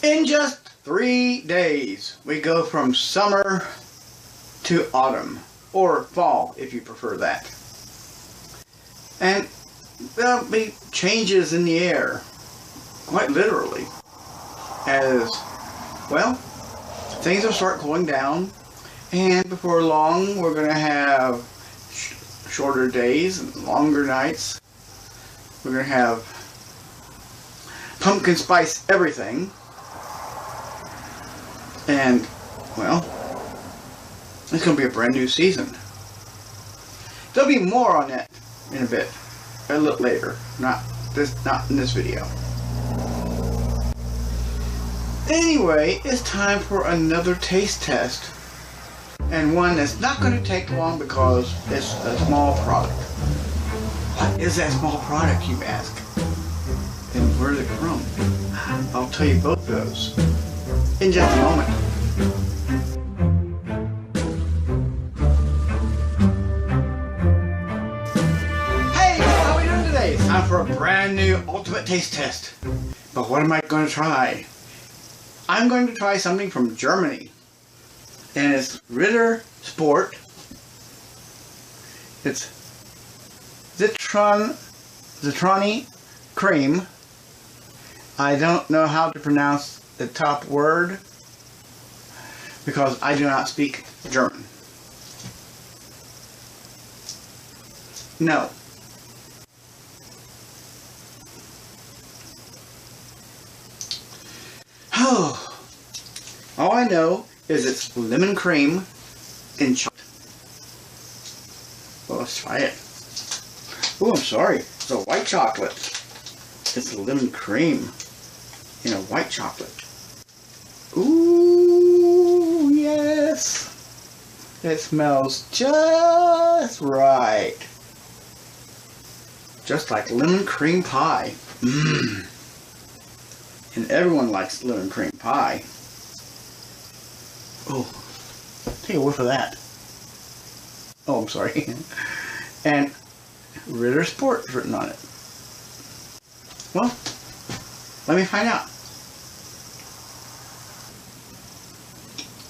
In just 3 days, we go from summer to autumn, or fall if you prefer that. And there'll be changes in the air, quite literally, as, well, things will start cooling down, and before long we're going to have shorter days and longer nights. We're going to have pumpkin spice everything. And, well, it's going to be a brand new season. There'll be more on that in a bit, a little later, not in this video. Anyway, it's time for another taste test, and one that's not going to take long because it's a small product. What is that small product, you ask? And where is it from? I'll tell you both those in just a moment. Hey, how are we doing today? It's time for a brand new ultimate taste test. But what am I going to try? I'm going to try something from Germany. And it's Ritter Sport. It's Zitronen-Creame. I don't know how to pronounce the top word because I do not speak German. No. Oh, all I know is it's lemon cream in chocolate. Well, let's try it. Oh, I'm sorry. It's a white chocolate. It's lemon cream in a white chocolate. Ooh, yes. It smells just right. Just like lemon cream pie. Mmm. And everyone likes lemon cream pie. Oh, take a whiff of that. Oh, I'm sorry. And Ritter Sport is written on it. Well, let me find out.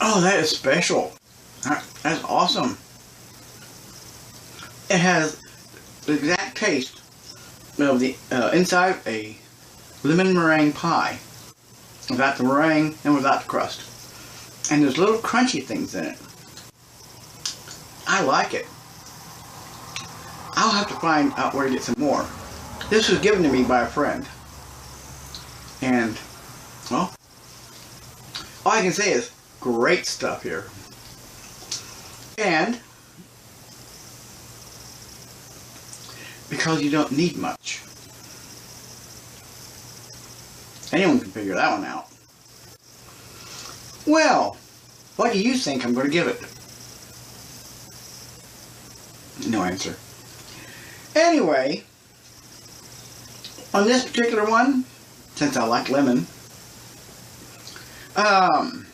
Oh, that is special. That's awesome. It has the exact taste of the inside of a lemon meringue pie. Without the meringue and without the crust. And there's little crunchy things in it. I like it. I'll have to find out where to get some more. This was given to me by a friend. And, well, all I can say is great stuff here. And because you don't need much. Anyone can figure that one out. Well, what do you think I'm going to give it? No answer. Anyway, on this particular one, since I like lemon, I'm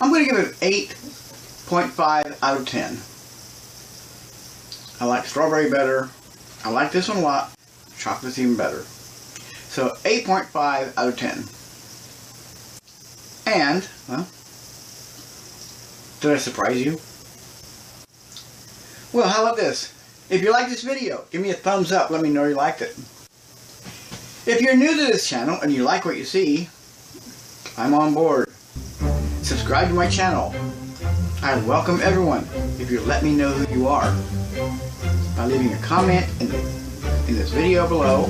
going to give it 8.5 out of 10. I like strawberry better. I like this one a lot. Chocolate's even better. So 8.5 out of 10. And, well, did I surprise you? Well, how about this? If you like this video, give me a thumbs up. Let me know you liked it. If you're new to this channel and you like what you see, I'm on board. Subscribe to my channel. I welcome everyone if you let me know who you are by leaving a comment in this video below.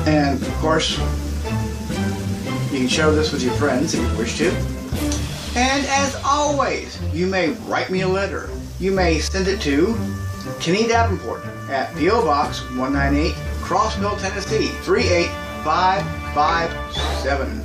And of course, you can share this with your friends if you wish to. And as always, you may write me a letter. You may send it to Kenny Davenport at P.O. Box 198, Crossville, Tennessee 38557.